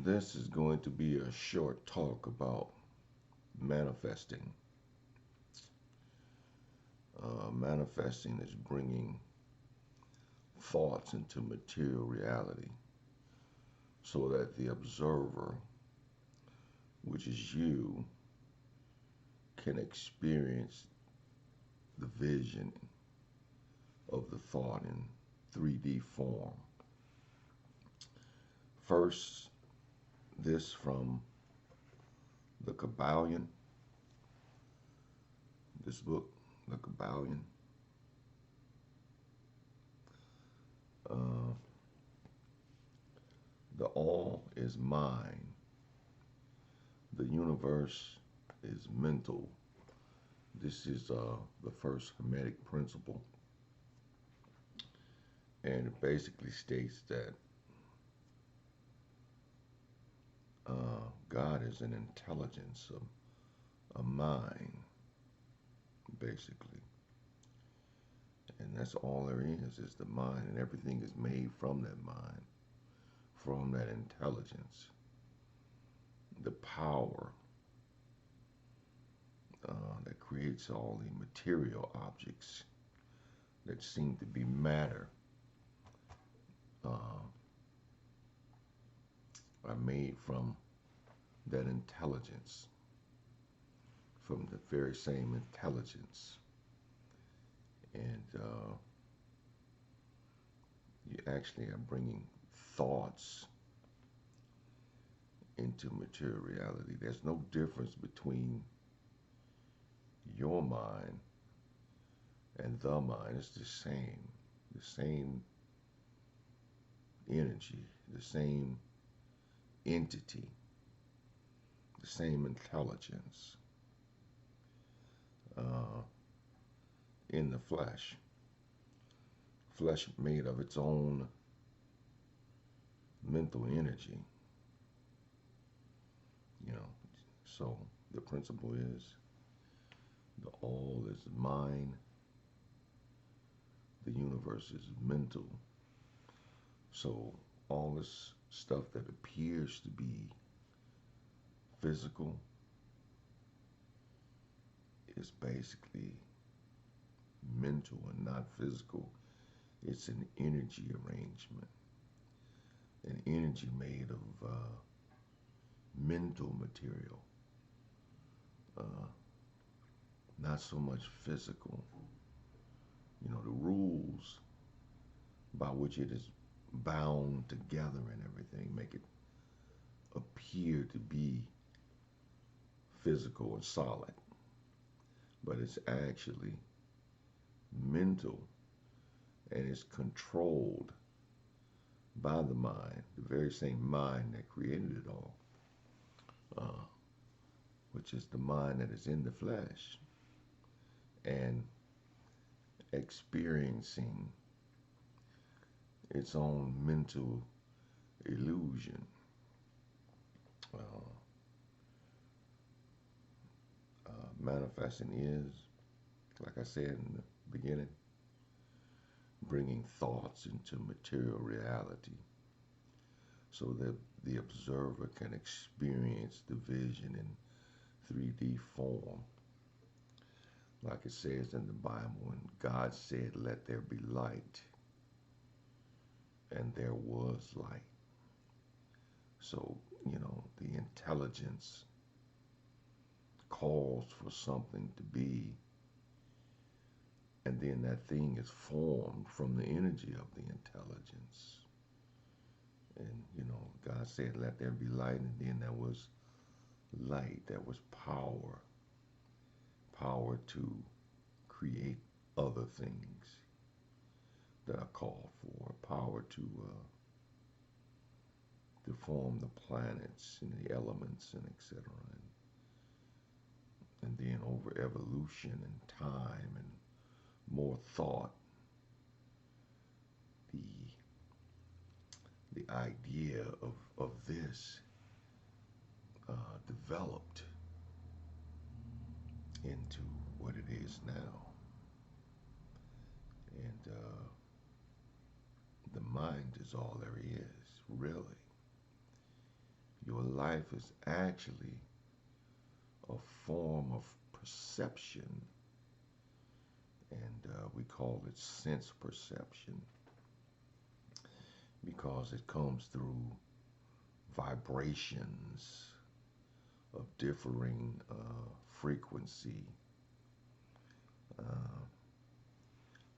This is going to be a short talk about manifesting. Manifesting is bringing thoughts into material reality so that the observer, which is you, can experience the vision of the thought in 3D form. First, this from the Kabbalion, this book, the Kabbalion. Uh, the all is mind. The universe is mental. This is the first Hermetic principle. And it basically states that God is an intelligence, a mind, basically. And that's all there is the mind. And everything is made from that mind, from that intelligence. The power that creates all the material objects that seem to be matter are made from that intelligence, from the very same intelligence. And you actually are bringing thoughts into material reality. There's no difference between your mind and the mind. It's the same energy, the same entity, the same intelligence in the flesh. Flesh made of its own mental energy, you know. So the principle is the all is mind, the universe is mental. So all this stuff that appears to be physical is basically mental and not physical. It's an energy arrangement, an energy made of mental material, not so much physical. You know, the rules by which it is bound together and everything make it appear to be physical and solid, but it's actually mental and is controlled by the mind, the very same mind that created it all, which is the mind that is in the flesh and experiencing its own mental illusion. Manifesting is, like I said in the beginning, bringing thoughts into material reality so that the observer can experience the vision in 3D form. Like it says in the Bible, when God said, "Let there be light," and there was light. So, you know, the intelligence calls for something to be, and then that thing is formed from the energy of the intelligence. And, you know, God said, "Let there be light," and then there was light, there was power, power to create other things that are called for, power to form the planets and the elements and etc. And then over evolution and time and more thought, the idea of this developed into what it is now. And the mind is all there is, really. Your life is actually a form of perception, and we call it sense perception because it comes through vibrations of differing frequency. Uh,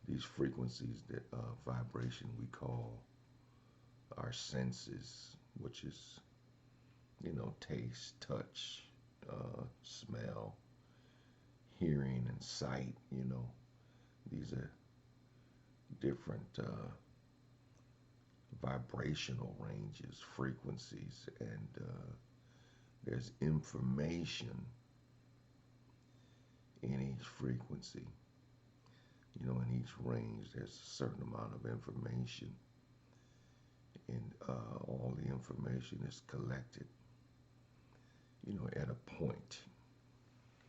these frequencies, that vibration, we call our senses, which is, taste, touch, smell, hearing, and sight. These are different vibrational ranges, frequencies, and there's information in each frequency. In each range, there's a certain amount of information, and all the information is collected, at a point,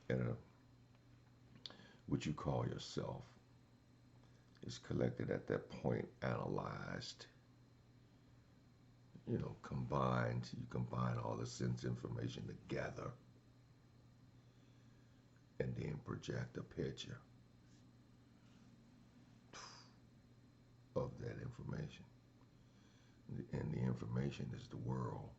at a what you call yourself. Is collected at that point, analyzed, combined. You combine all the sense information together and then project a picture of that information. And the information is the world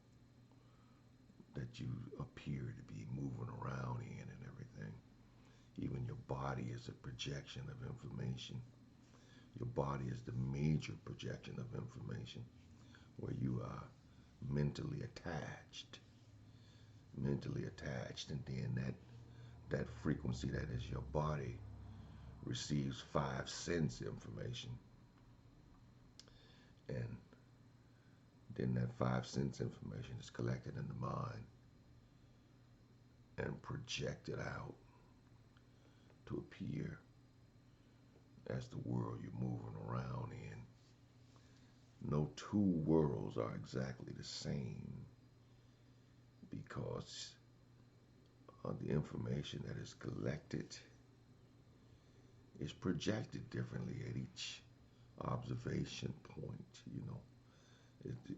that you appear to be moving around in and everything. Even your body is a projection of information. Your body is the major projection of information, where you are mentally attached, and then that frequency that is your body receives five sense information, and then that five sense information is collected in the mind and projected out to appear as the world you're moving around in. No two worlds are exactly the same because the information that is collected is projected differently at each observation point.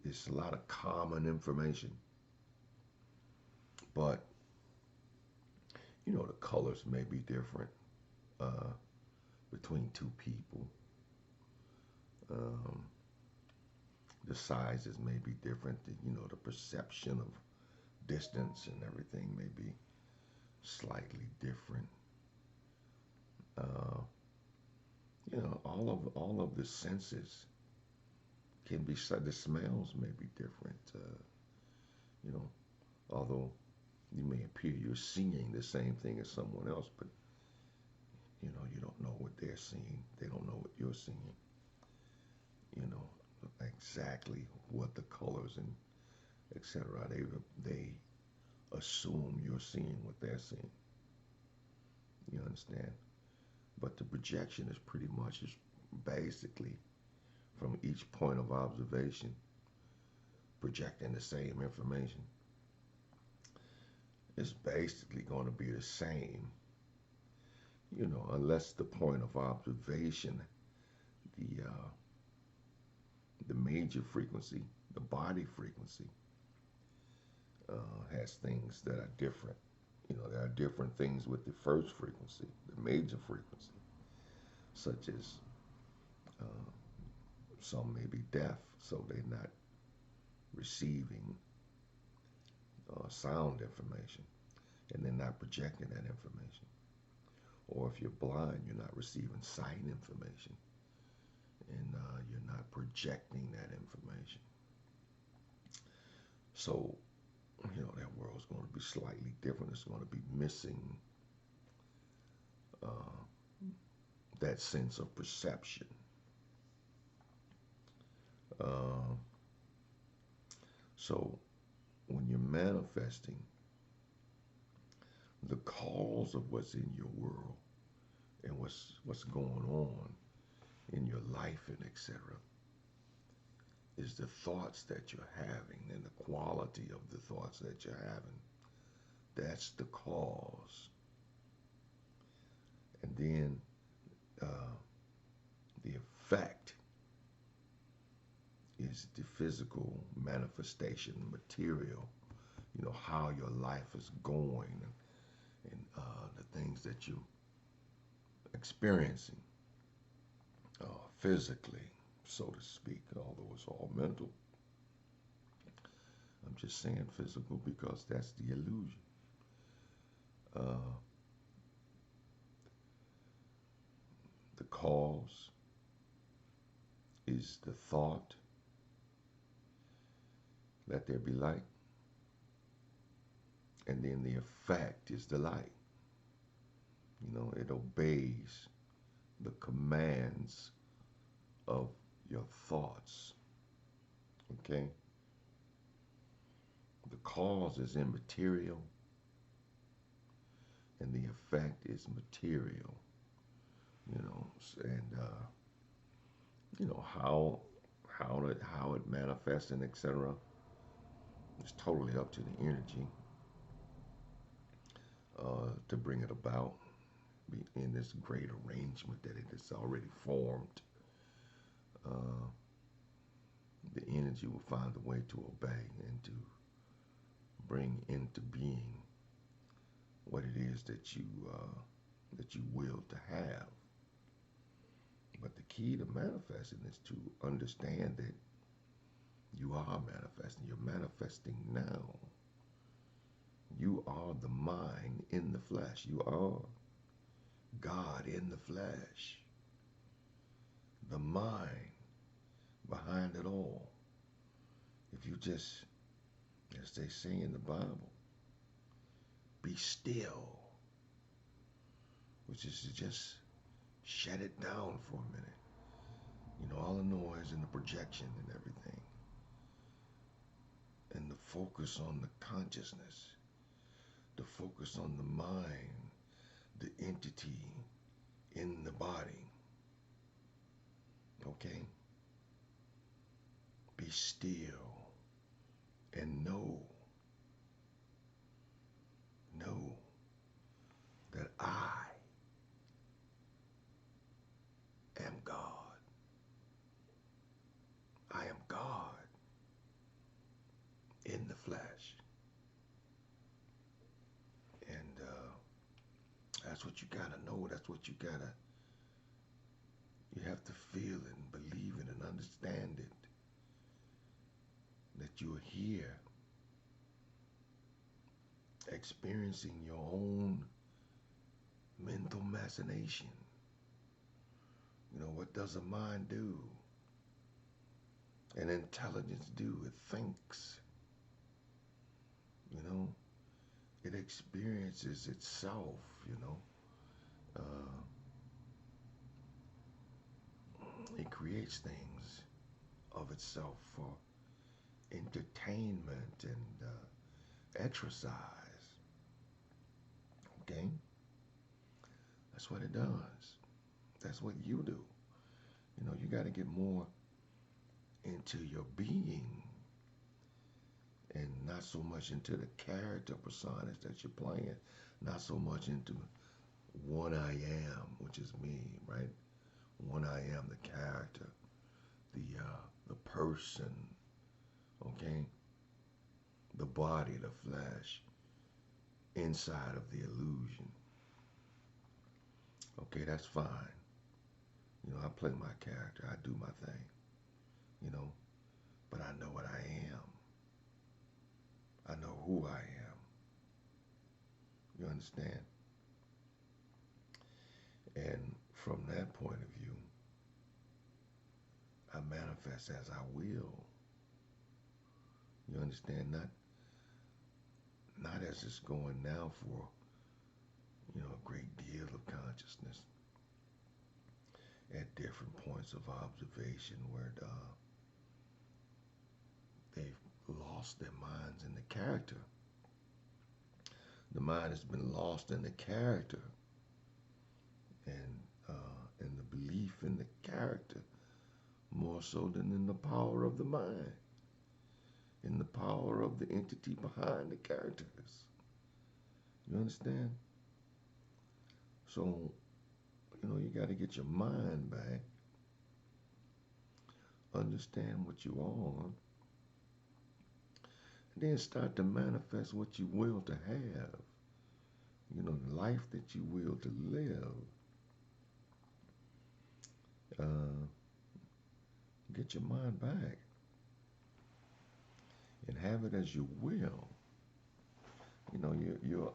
It's a lot of common information, but the colors may be different between two people. The sizes may be different. The perception of distance and everything may be slightly different. All of the senses can be. The smells may be different. Although you may appear you're seeing the same thing as someone else, but you don't know what they're seeing. They don't know what you're seeing. Exactly what the colors and etc. They assume you're seeing what they're seeing. You understand? But the projection is pretty much basically from each point of observation projecting the same information. It's basically going to be the same, unless the point of observation, the major frequency, the body frequency, has things that are different. There are different things with the first frequency, the major frequency, such as some may be deaf, so they're not receiving sound information, and they're not projecting that information. Or if you're blind, you're not receiving sight information, and you're not projecting that information. So, that world's going to be slightly different. It's going to be missing that sense of perception. So, when you're manifesting, the cause of what's in your world and what's going on in your life and etc. is the thoughts that you're having and the quality of the thoughts that you're having. That's the cause. And then the effect is the physical manifestation material how your life is going, and the things that you experiencing physically, so to speak, although it's all mental. I'm just saying physical because that's the illusion. Uh, the cause is the thought, let there be light, and then the effect is the light. It obeys the commands of your thoughts. Okay? The cause is immaterial, and the effect is material. And how it manifests and etc. It's totally up to the energy to bring it about in this great arrangement that it is already formed. Uh, the energy will find a way to obey and to bring into being what it is that you will to have. But the key to manifesting is to understand that you are manifesting. You're manifesting now. You are the mind in the flesh. You are God in the flesh. The mind behind it all. If you just, as they say in the Bible, be still, which is to just shut it down for a minute. All the noise and the projection and everything. And the focus on the consciousness, the focus on the mind, the entity in the body. Okay? Be still and know that I am God. I am God in the flesh. And that's what you gotta know. That's what you have to feel it and believe it and understand it. That you're here experiencing your own mental machination. What does a mind do? An intelligence do? It thinks. It experiences itself. It creates things of itself for entertainment and exercise. Okay? That's what it does. That's what you do. You got to get more into your being and not so much into the character personas that you're playing, not so much into one I am, which is me, right? One I am, the character, the person, okay? The body, the flesh, inside of the illusion. Okay, that's fine. I play my character, I do my thing, but I know what I am. I know who I am. You understand? And from that point of view, I manifest as I will. You understand? Not as it's going now for, a great deal of consciousness at different points of observation where they've lost their minds in the character. The mind has been lost in the character and in the belief in the character more so than in the power of the mind, in the power of the entity behind the characters. You understand? So, you got to get your mind back, understand what you are, Then start to manifest what you will to have. The life that you will to live. Uh, get your mind back and have it as you will. You're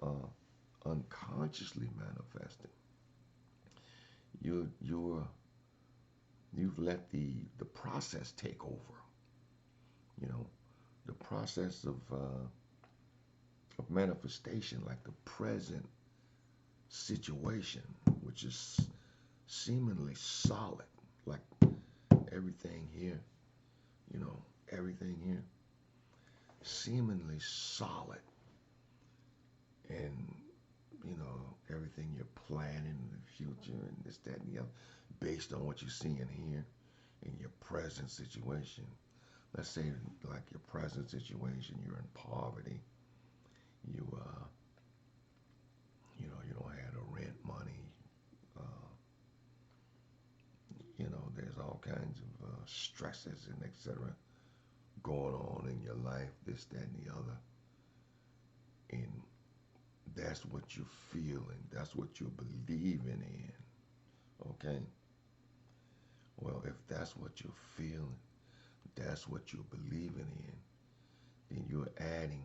unconsciously manifesting. You've let the process take over. You know, the process of manifestation, like the present situation, which is seemingly solid, like everything here, you know, everything here, seemingly solid, and everything you're planning in the future and this, that, and the other, based on what you're seeing here in your present situation. Let's say, like your present situation, you're in poverty. You you don't have the rent money. Uh, there's all kinds of stresses and etc. going on in your life, this, that, and the other. And that's what you're feeling. That's what you're believing in. Okay? Well, if that's what you're feeling, that's what you're believing in, then you're adding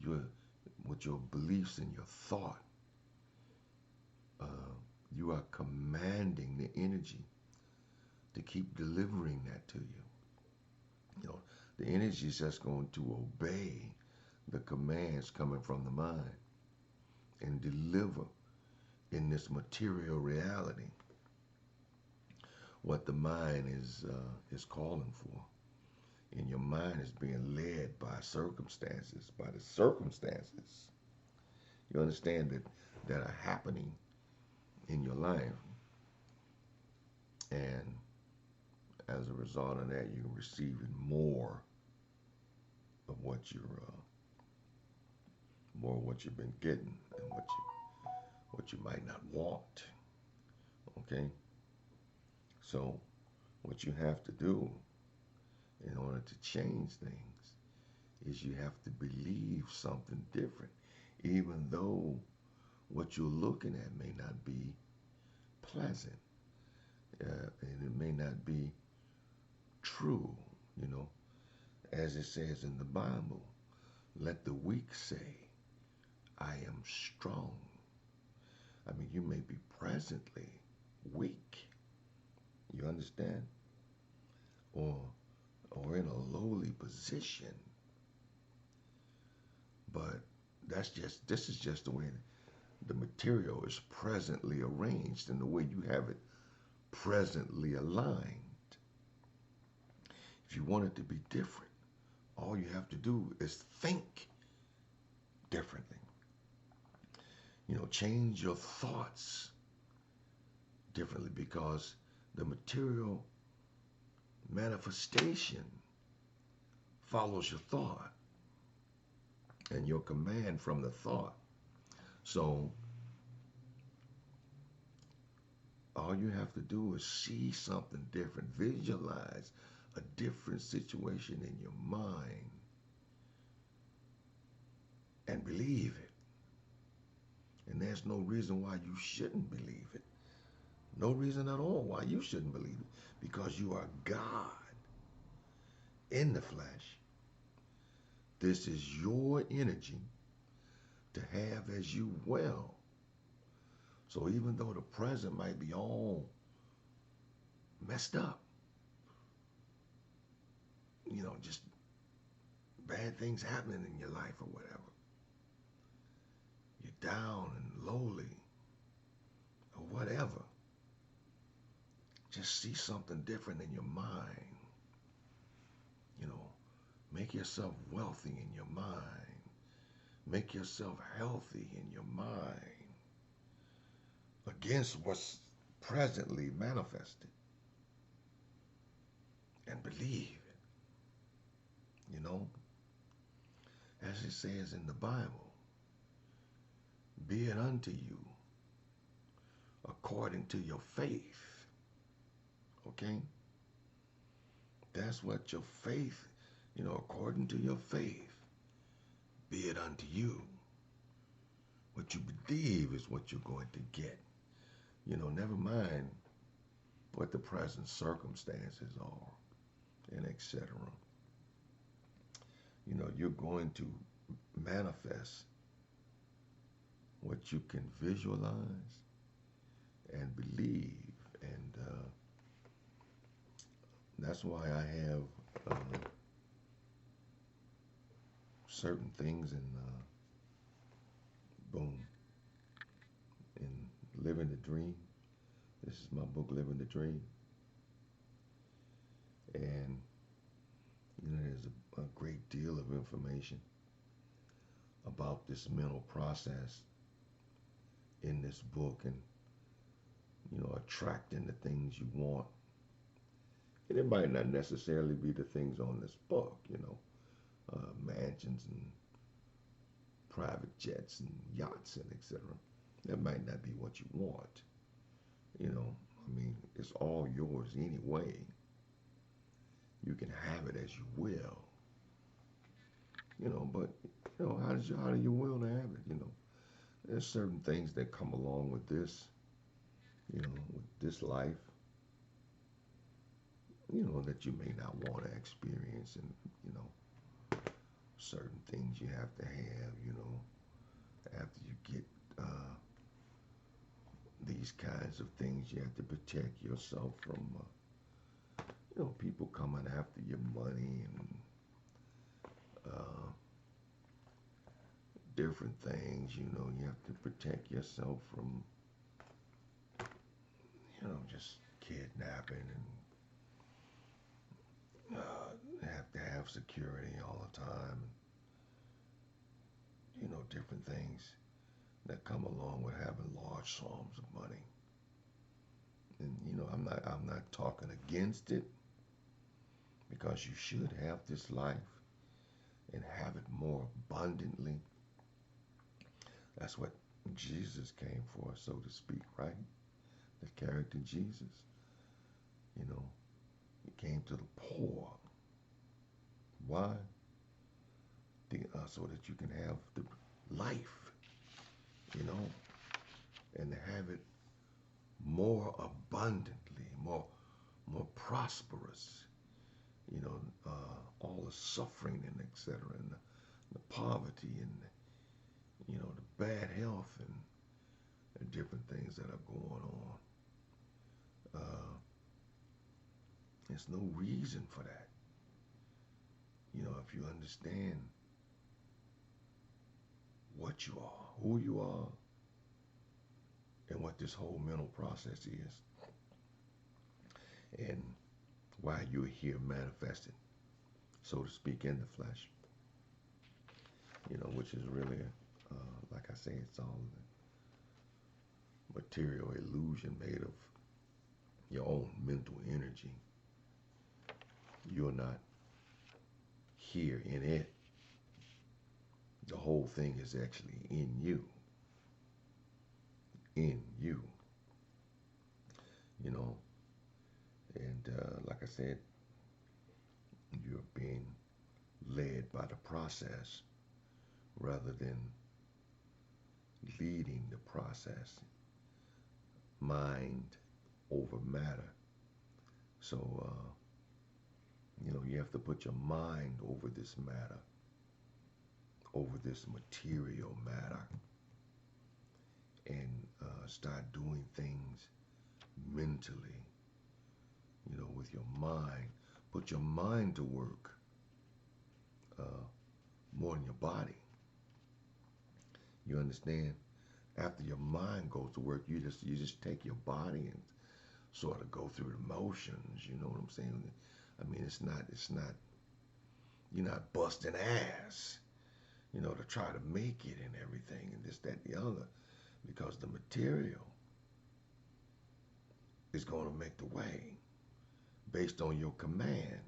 with your beliefs and your thought. You are commanding the energy to keep delivering that to you. The energy is just going to obey the commands coming from the mind and deliver in this material reality what the mind is calling for. And your mind is being led by circumstances, by the circumstances. You understand that are happening in your life. And as a result of that, you're receiving more of what you've been getting and what you might not want. Okay? So what you have to do in order to change things is you have to believe something different, even though what you're looking at may not be pleasant, and it may not be true. As it says in the Bible, let the weak say, I am strong. I mean, you may be presently weak. You understand? Or in a lowly position. But this is just the way the material is presently arranged and the way you have it presently aligned. If you want it to be different, all you have to do is think differently. Change your thoughts differently, because the material manifestation follows your thought and your command from the thought. So all you have to do is see something different, visualize a different situation in your mind, and believe it. And there's no reason why you shouldn't believe it. No reason at all why you shouldn't believe it, because you are God in the flesh. This is your energy to have as you will. So even though the present might be all messed up, just bad things happening in your life or whatever, you're down and lowly or whatever, just see something different in your mind. Make yourself wealthy in your mind. Make yourself healthy in your mind against what's presently manifested, and believe it. As it says in the Bible, be it unto you according to your faith. Okay? That's what your faith, according to your faith. be it unto you. What you believe is what you're going to get. Never mind what the present circumstances are, and etc. You're going to manifest what you can visualize and believe. And that's why I have certain things in boom, in Living the Dream. This is my book, Living the Dream. And there's a great deal of information about this mental process in this book, and attracting the things you want. And it might not necessarily be the things on this book, mansions and private jets and yachts and etc. That might not be what you want. It's all yours anyway. You can have it as you will. But how do you will to have it? There's certain things that come along with this, with this life, that you may not want to experience, and certain things you have to have, after you get these kinds of things. You have to protect yourself from, people coming after your money and different things. You have to protect yourself from, just kidnapping, and have to have security all the time. Different things that come along with having large sums of money. And I'm not talking against it, because you should have this life and have it more abundantly. That's what Jesus came for, so to speak, right? The character Jesus. He came to the poor. Why? So that you can have the life, and have it more abundantly, more prosperous. All the suffering and etc. and the poverty and the bad health and different things that are going on. There's no reason for that. If you understand what you are, who you are, and what this whole mental process is, and why you're here manifesting, so to speak, in the flesh, which is really, like I say, it's all a material illusion made of your own mental energy. You're not here in it. The whole thing is actually in you. In you. And like I said, you're being led by the process rather than leading the process. Mind over matter. So, you have to put your mind over this matter, over this material matter, and start doing things mentally, with your mind. Put your mind to work more than your body. You understand? After your mind goes to work, you just take your body and sort of go through the motions. You know what I'm saying? It's not. You're not busting ass, to try to make it and everything and this, that, and the other, because the material is going to make the way based on your command.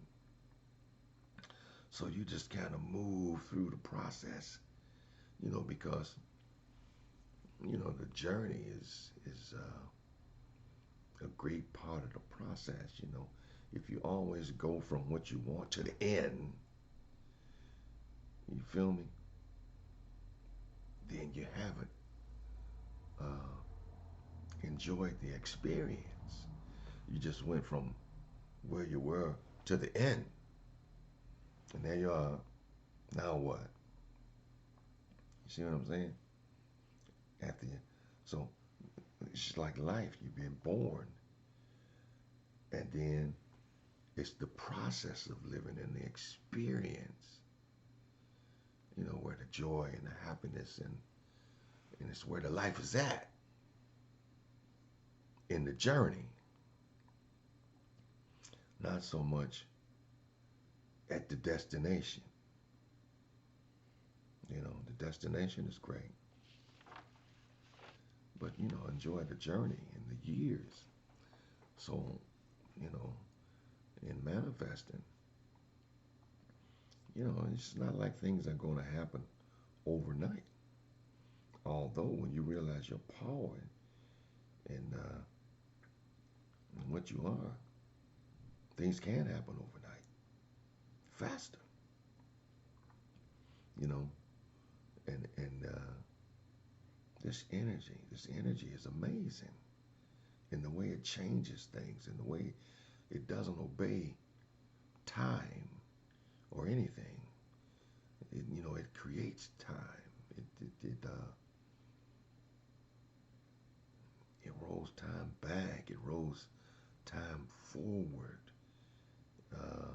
So you just kind of move through the process, because the journey is a great part of the process. If you always go from what you want to the end, you feel me? then you haven't enjoyed the experience. You just went from where you were to the end. And there you are. Now what? You see what I'm saying? After you, so it's just like life. You've been born, and then it's the process of living and the experience. You know where the joy and the happiness and it's where the life is at in the journey. Not so much at the destination. You know, the destination is great. But, you know, enjoy the journey and the years. So, you know, in manifesting, you know, it's not like things are going to happen overnight. Although when you realize your power and what you are, things can happen overnight, faster. You know, and this energy is amazing in the way it changes things, in the way it doesn't obey time or anything. You know, it creates time. It rolls time back. It rolls time forward. Uh,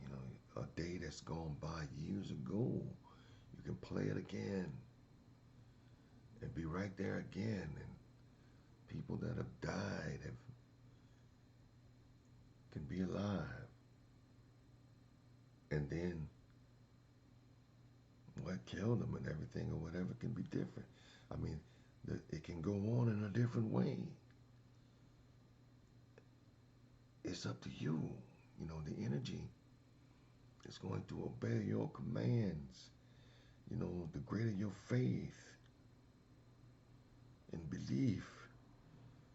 you know, a day that's gone by years ago, you can play it again and be right there again. And people that have died can be alive. And then what killed them and everything or whatever can be different. I mean, it can go on in a different way. It's up to you. You know, the energy is going to obey your commands. You know, the greater your faith and belief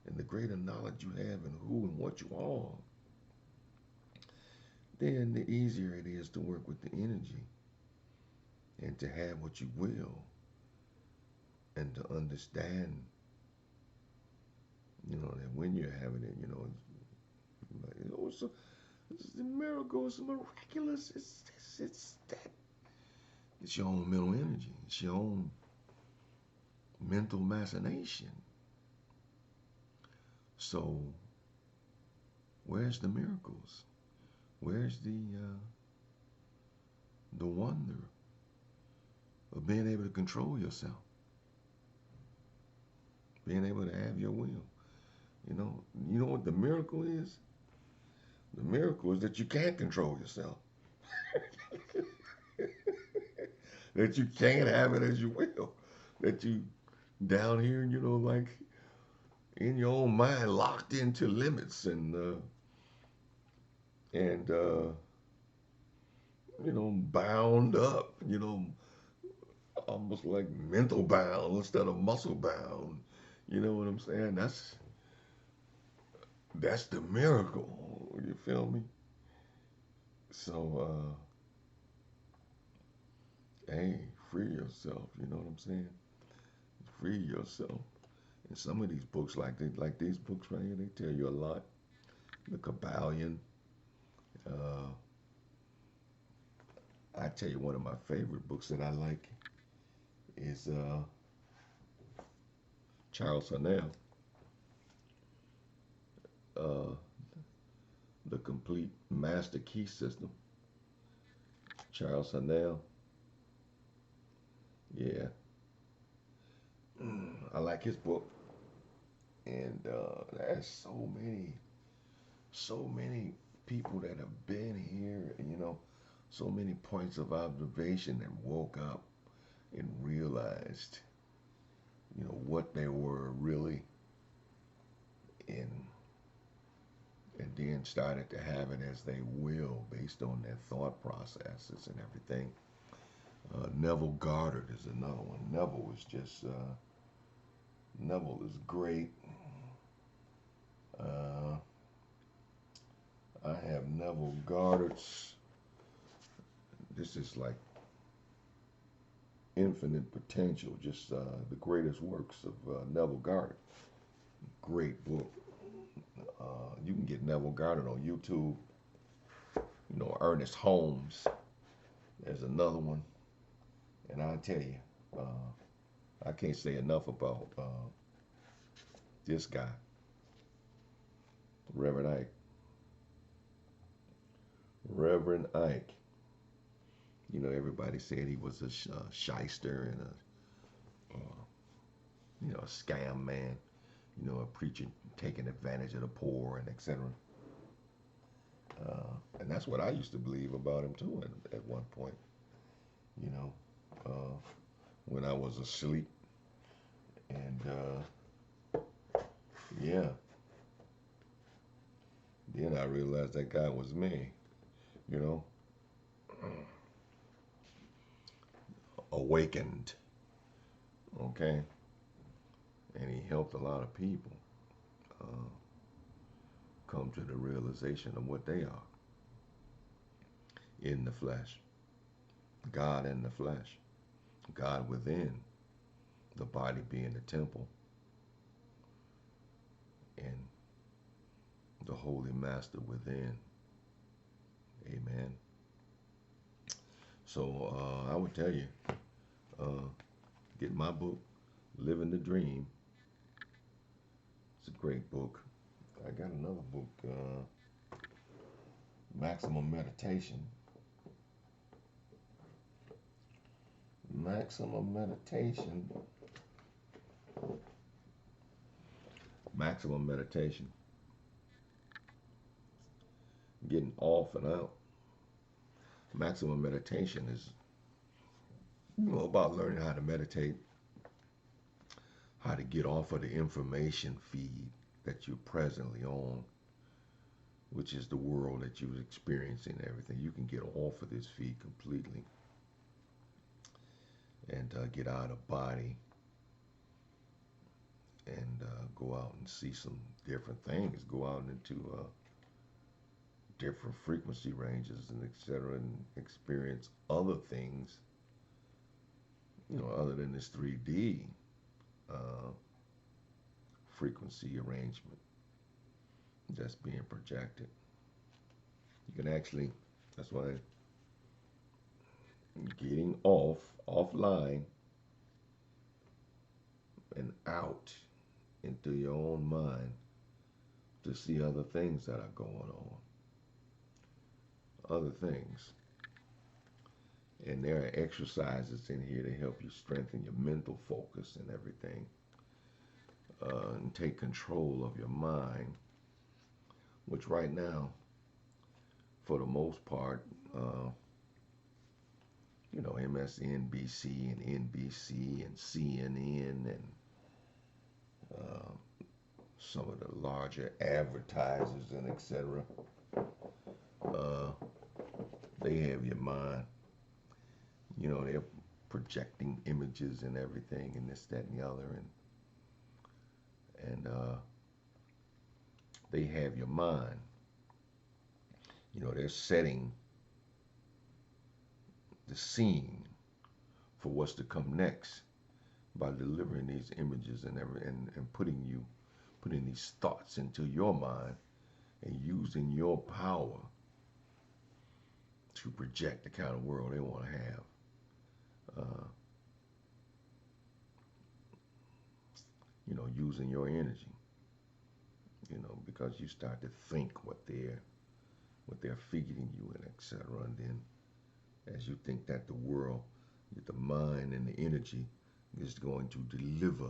and the greater knowledge you have in who and what you are, then the easier it is to work with the energy and to have what you will and to understand, you know, that when you're having it, you know, it's the miracle, it's miraculous, it's that. It's your own mental energy. It's your own mental machination. So, where's the miracles? Where's the wonder of being able to control yourself, being able to have your will? You know what the miracle is? The miracle is that you can't control yourself. That you can't have it as you will. That you down here, you know, like in your own mind, locked into limits and you know, bound up, you know, almost like mental bound instead of muscle bound. You know what I'm saying? That's the miracle. You feel me? So hey, free yourself. You know what I'm saying? Free yourself. And some of these books, like these books right here, they tell you a lot. The Kabbalion. Uh, I tell you, one of my favorite books that I like is Charles Hannell, uh, The Complete Master Key System. Charles Hannell. Yeah, I like his book. And there's so many people that have been here, and you know, so many points of observation that woke up and realized, you know, what they were really in, and then started to have it as they will based on their thought processes and everything. Neville Goddard is another one. Neville is great. Uh, I have Neville Goddard's. This is like Infinite Potential, just the greatest works of Neville Goddard. Great book. You can get Neville Goddard on YouTube. You know, Ernest Holmes. There's another one. And I tell you, I can't say enough about this guy, Reverend Ike. Reverend Ike. You know, everybody said he was a shyster and a scam man. You know, a preacher taking advantage of the poor and etc. And that's what I used to believe about him too at one point. You know, when I was asleep, and yeah, then I realized that guy was me. You know, awakened. Okay, and he helped a lot of people come to the realization of what they are in the flesh. God in the flesh. God within, the body being the temple, and the Holy Master within. Amen. So I would tell you, get my book, Living the Dream. It's a great book. I got another book, Maximum Meditation. Maximum Meditation. Maximum Meditation. Getting off and out. Maximum Meditation is, about learning how to meditate, how to get off of the information feed that you're presently on, which is the world that you're experiencing and everything. You can get off of this feed completely and get out of body and go out and see some different things. Go out into different frequency ranges and etc. and experience other things, other than this 3D frequency arrangement that's being projected. You can actually, that's why getting offline and out into your own mind to see other things that are going on. Other things. And there are exercises in here to help you strengthen your mental focus and everything. And take control of your mind, which right now, for the most part, MSNBC and NBC and CNN and some of the larger advertisers and etc. They have your mind. They're projecting images and everything and this, that, and the other, and they have your mind. They're setting the scene for what's to come next by delivering these images and putting these thoughts into your mind and using your power to project the kind of world they want to have. Using your energy, because you start to think what they're feeding you and etc. And then as you think that the mind and the energy is going to deliver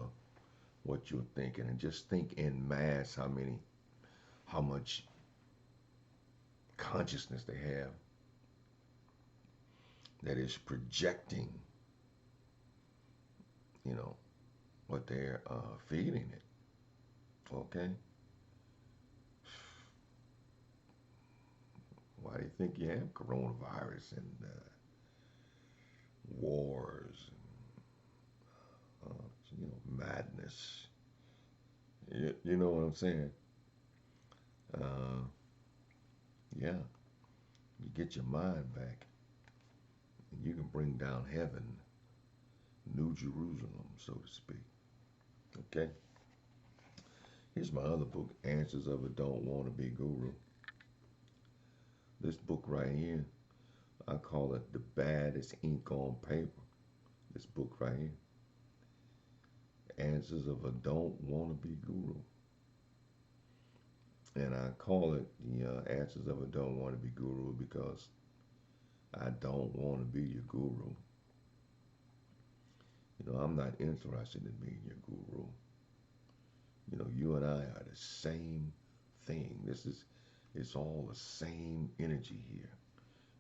what you're thinking, and just think in mass how much consciousness they have that is projecting, what they're feeding it. Okay? Why do you think you have coronavirus and wars and madness? You know what I'm saying? Yeah. You get your mind back, and you can bring down heaven New Jerusalem, so to speak. Okay? Here's my other book, Answers of a Don't Want to Be Guru. This book right here, I call it the baddest ink on paper. This book right here, Answers of a Don't Want to Be Guru. And I call it the Answers of a Don't Want to Be Guru because I don't want to be your guru. I'm not interested in being your guru. You and I are the same thing. It's all the same energy here.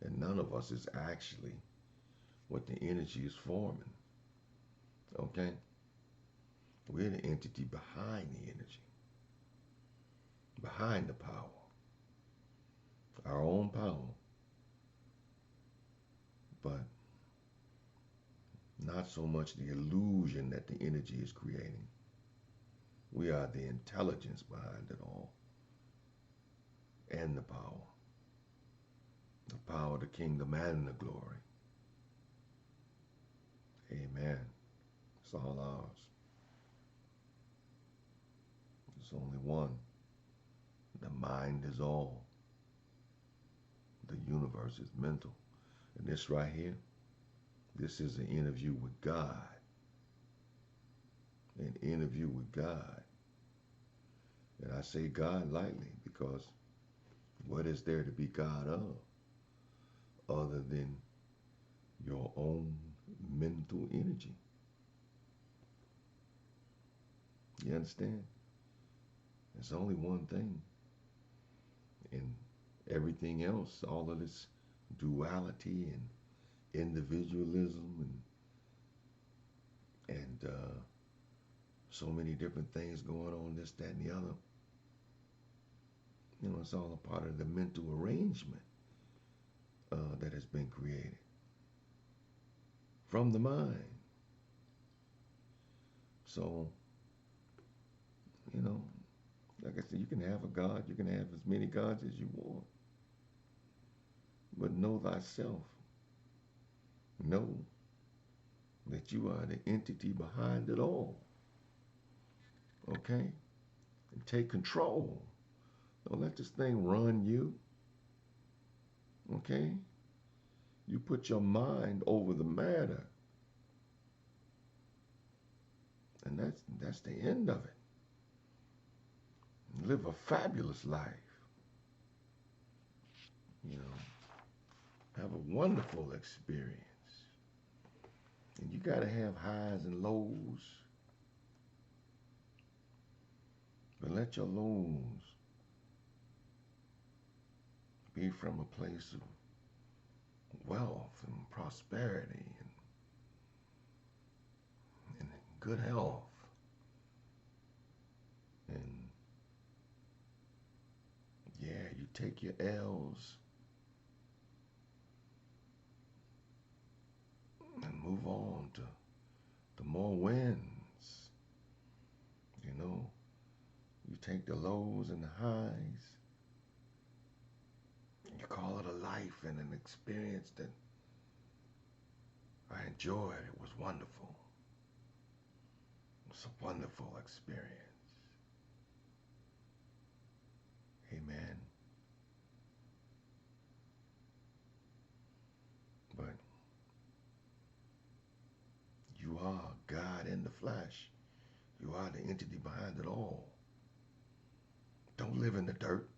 And none of us is actually what the energy is forming. Okay? We're the entity behind the energy, behind the power, our own power, but not so much the illusion that the energy is creating. We are the intelligence behind it all, and the power of the kingdom and the glory. Amen. It's all ours. There's only one. The mind is all. The universe is mental. And this right here, this is an interview with God. An interview with God. And I say God lightly because what is there to be God of other than your own mental energy? You understand? There's only one thing. And everything else, all of this duality and individualism and so many different things going on, this, that, and the other. It's all a part of the mental arrangement that has been created from the mind. So, like I said, you can have a God, you can have as many gods as you want. But know thyself. Know that you are the entity behind it all. Okay? And take control. Don't let this thing run you. Okay? You put your mind over the matter. And that's the end of it. Live a fabulous life. Have a wonderful experience. And you got to have highs and lows. But let your lows be from a place of wealth and prosperity and good health. And yeah, you take your L's and move on to more wins. You take the lows and the highs, and you call it a life and an experience that I enjoyed. It was wonderful. It's a wonderful experience. Amen. But you are God in the flesh. You are the entity behind it all. Don't live in the dirt.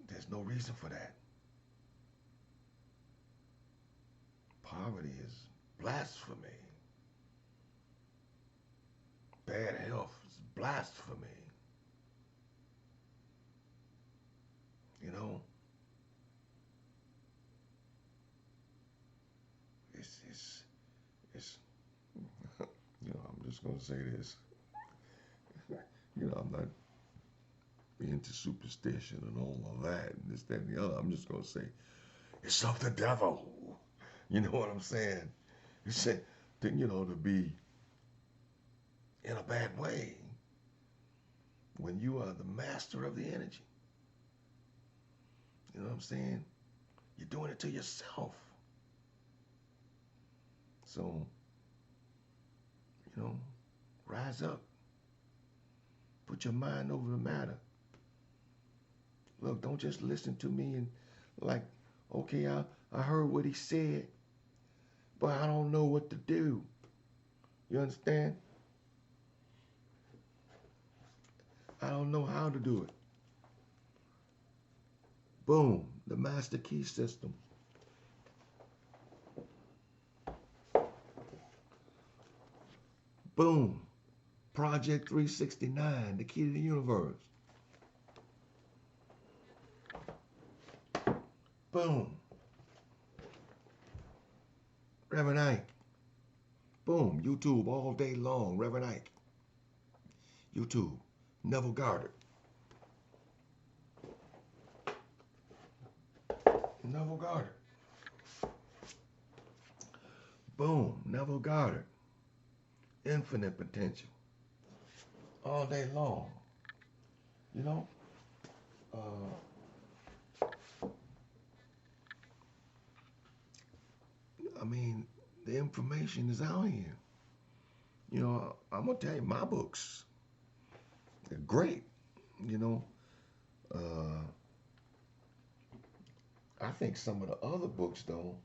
There's no reason for that. Poverty is blasphemy. Bad health is blasphemy. It's I'm just going to say this. I'm not into superstition and all of that and this, that, and the other. I'm just going to say, it's of the devil. You know what I'm saying? You say, to be in a bad way when you are the master of the energy. You know what I'm saying? You're doing it to yourself. So, rise up. Put your mind over the matter. Look, don't just listen to me and like, okay, I heard what he said, but I don't know what to do. You understand? I don't know how to do it. Boom, the master key system. Boom, Project 369, the key to the universe. Boom, Reverend Ike. Boom, YouTube all day long, Reverend Ike. YouTube, Neville Goddard. Neville Goddard. Boom, Neville Goddard. Infinite potential. All day long. You know? I mean, the information is out here. I'm going to tell you, my books, they're great. I think some of the other books, though,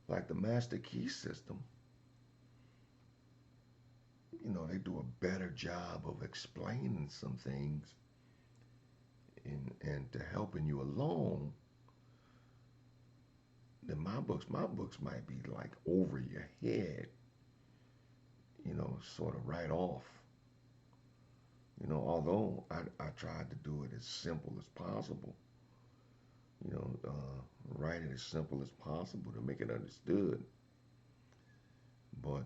like the Master Key System, they do a better job of explaining some things and to helping you along than my books. My books might be like over your head, sort of right off. Although I tried to do it as simple as possible, write it as simple as possible to make it understood. But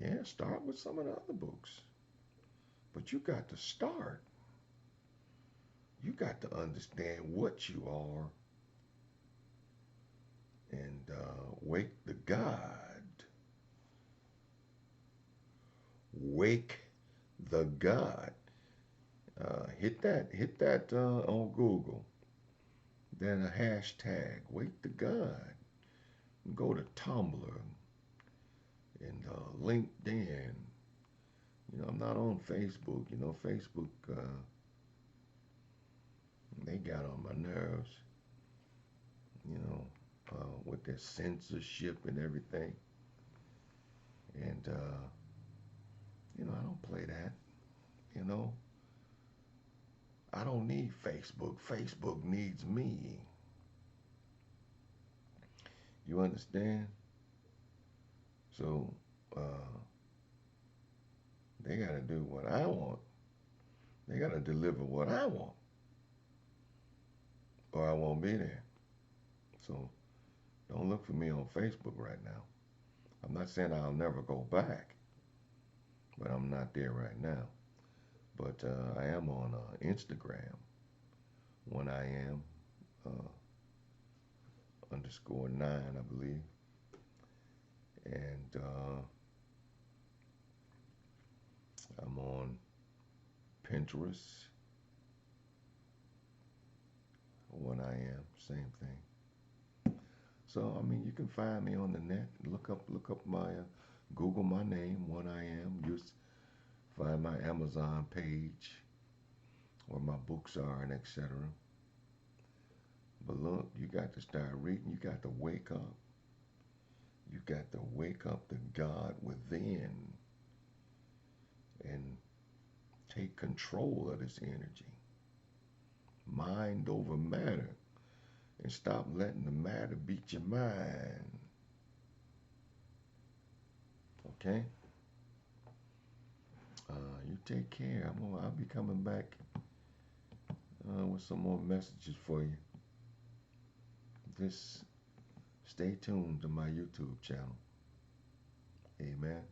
yeah, start with some of the other books. But you got to start. You got to understand what you are and wake the God. Wake the God. Hit that on Google. Then a hashtag, Wake the God. Go to Tumblr and LinkedIn. I'm not on Facebook. Facebook, they got on my nerves, with their censorship and everything. And, I don't play that, I don't need Facebook. Facebook needs me. You understand? So, they got to do what I want. They got to deliver what I want, or I won't be there. So, don't look for me on Facebook right now. I'm not saying I'll never go back, but I'm not there right now. But I am on Instagram, when I am _9, I believe. And I'm on Pinterest, when I am, same thing. So I mean, you can find me on the net. Look up my Google my name, when I am. Just find my Amazon page where my books are and etc. But look, you got to start reading. You got to wake up. You got to wake up the God within and take control of this energy. Mind over matter. And stop letting the matter beat your mind. Okay? You take care. I'll be coming back with some more messages for you. Just stay tuned to my YouTube channel. Amen.